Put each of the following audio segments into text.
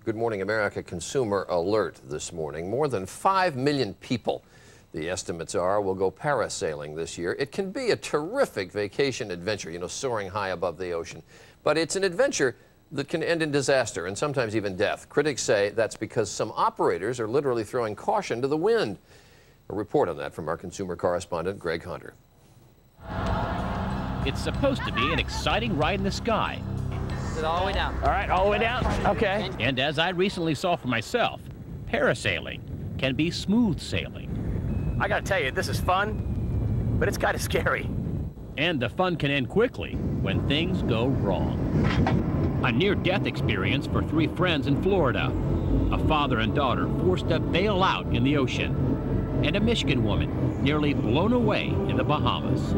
Good Morning America consumer alert this morning. More than 5 million people, the estimates are, will go parasailing this year. It can be a terrific vacation adventure, you know, soaring high above the ocean. But it's an adventure that can end in disaster and sometimes even death. Critics say that's because some operators are literally throwing caution to the wind. A report on that from our consumer correspondent, Greg Hunter. It's supposed to be an exciting ride in the sky. Is it all the way down? All right, all the way down? Okay. And as I recently saw for myself, parasailing can be smooth sailing. I gotta tell you, this is fun, but it's kind of scary. And the fun can end quickly when things go wrong. A near-death experience for 3 friends in Florida. A father and daughter forced to bail out in the ocean. And a Michigan woman nearly blown away in the Bahamas.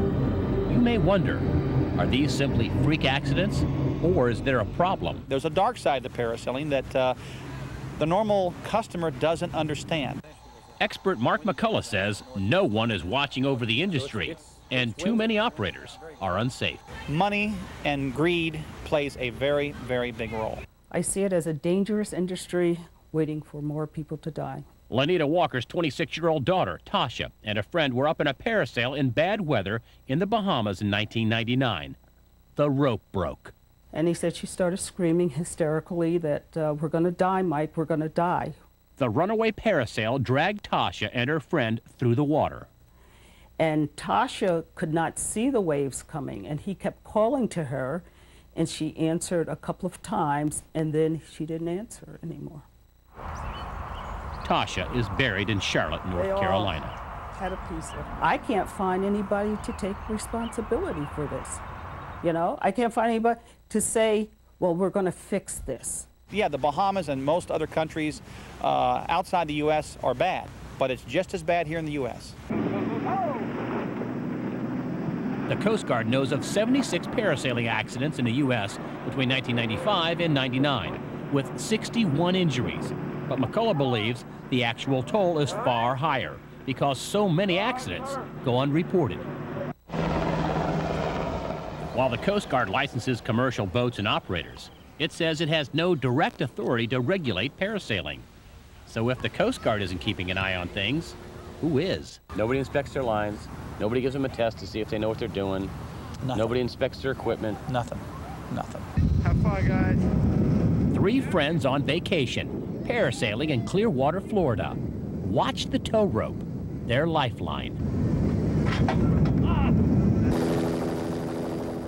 You may wonder, are these simply freak accidents, or is there a problem? There's a dark side to parasailing that the normal customer doesn't understand. Expert Mark McCullough says no one is watching over the industry, and too many operators are unsafe. Money and greed plays a very, very big role. I see it as a dangerous industry waiting for more people to die. Lanita Walker's 26-year-old daughter, Tasha, and a friend were up in a parasail in bad weather in the Bahamas in 1999. The rope broke. And he said she started screaming hysterically that, we're going to die, Mike, we're going to die. The runaway parasail dragged Tasha and her friend through the water. And Tasha could not see the waves coming, and he kept calling to her, and she answered a couple of times, and then she didn't answer anymore. Tasha is buried in Charlotte, North Carolina. Had a piece of it. I can't find anybody to take responsibility for this. You know, I can't find anybody to say, well, we're going to fix this. Yeah, the Bahamas and most other countries outside the U.S. are bad, but it's just as bad here in the U.S. The Coast Guard knows of 76 parasailing accidents in the U.S. between 1995 and 99, with 61 injuries. But McCullough believes the actual toll is far higher because so many accidents go unreported. While the Coast Guard licenses commercial boats and operators, it says it has no direct authority to regulate parasailing. So if the Coast Guard isn't keeping an eye on things, who is? Nobody inspects their lines. Nobody gives them a test to see if they know what they're doing. Nothing. Nobody inspects their equipment. Nothing. Nothing. Have fun, guys. 3 friends on vacation, parasailing in Clearwater, Florida. Watch the tow rope, their lifeline.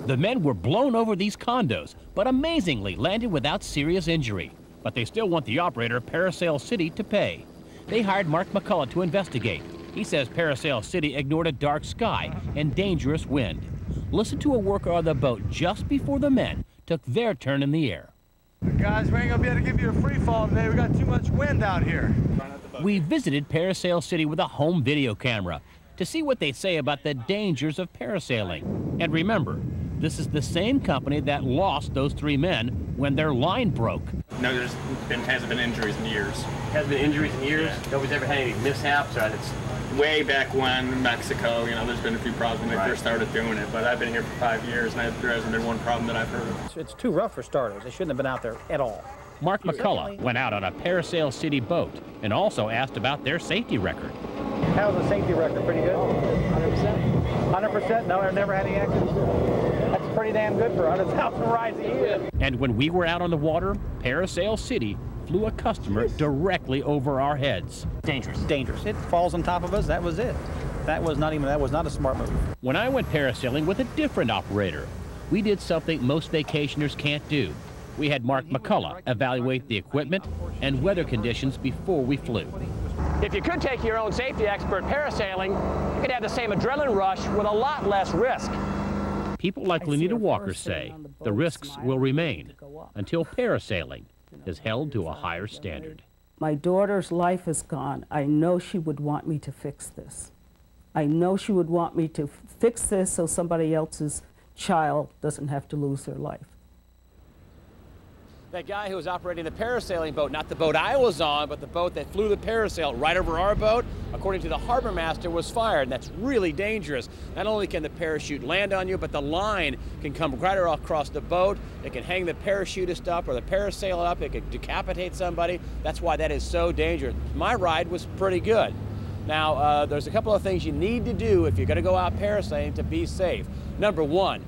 The men were blown over these condos, but amazingly landed without serious injury. But they still want the operator, Parasail City, to pay. They hired Mark McCullough to investigate. He says Parasail City ignored a dark sky and dangerous wind. Listen to a worker on the boat just before the men took their turn in the air. Guys, we ain't gonna be able to give you a free fall today. We got too much wind out here. We visited Parasail City with a home video camera to see what they say about the dangers of parasailing. And remember, this is the same company that lost those 3 men when their line broke. No, hasn't been injuries in years. Hasn't been injuries in years? Yeah. Nobody's ever had any mishaps? Or it's Way back when, in Mexico, you know, there's been a few problems when they Right. first started doing it, but I've been here for 5 years, and there hasn't been one problem that I've heard of. It's too rough for starters. They shouldn't have been out there at all. Mark McCullough went out on a Parasail City boat and also asked about their safety record. How's the safety record? Pretty good? 100%. 100%? No, I've never had any accidents. That's pretty damn good for 100,000 rides a year. And when we were out on the water, Parasail City flew a customer directly over our heads. Dangerous. Dangerous. It falls on top of us. That was it. That was not a smart move. When I went parasailing with a different operator, we did something most vacationers can't do. We had Mark McCullough evaluate the equipment and weather conditions before we flew. if you could take your own safety expert parasailing, you could have the same adrenaline rush with a lot less risk. People like Lanita Walker say the risks will remain until parasailing is held to a higher standard. My daughter's life is gone. I know she would want me to fix this. I know she would want me to fix this so somebody else's child doesn't have to lose their life. That guy who was operating the parasailing boat, not the boat I was on, but the boat that flew the parasail right over our boat, according to the harbor master, was fired. And that's really dangerous. Not only can the parachute land on you, but the line can come right across the boat. It can hang the parachutist up or the parasail up. It can decapitate somebody. That's why that is so dangerous. My ride was pretty good. Now, there's a couple of things you need to do if you're going to go out parasailing to be safe. Number one,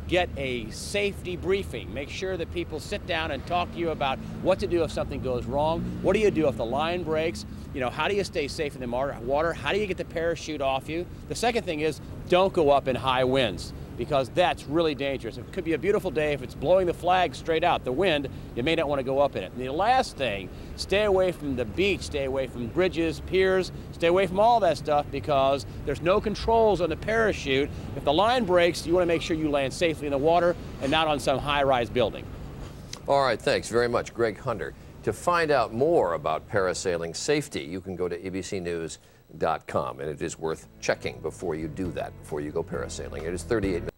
get a safety briefing. Make sure that people sit down and talk to you about what to do if something goes wrong. What do you do if the line breaks? You know, how do you stay safe in the water? How do you get the parachute off you? The second thing is, don't go up in high winds, because that's really dangerous. It could be a beautiful day. If it's blowing the flag straight out, the wind, you may not want to go up in it. And the last thing, stay away from the beach, stay away from bridges, piers, stay away from all that stuff, because there's no controls on the parachute. If the line breaks, you want to make sure you land safely in the water and not on some high-rise building. All right, thanks very much, Greg Hunter. To find out more about parasailing safety, you can go to abcnews.com, and it is worth checking before you do that, before you go parasailing. It is 38 minutes.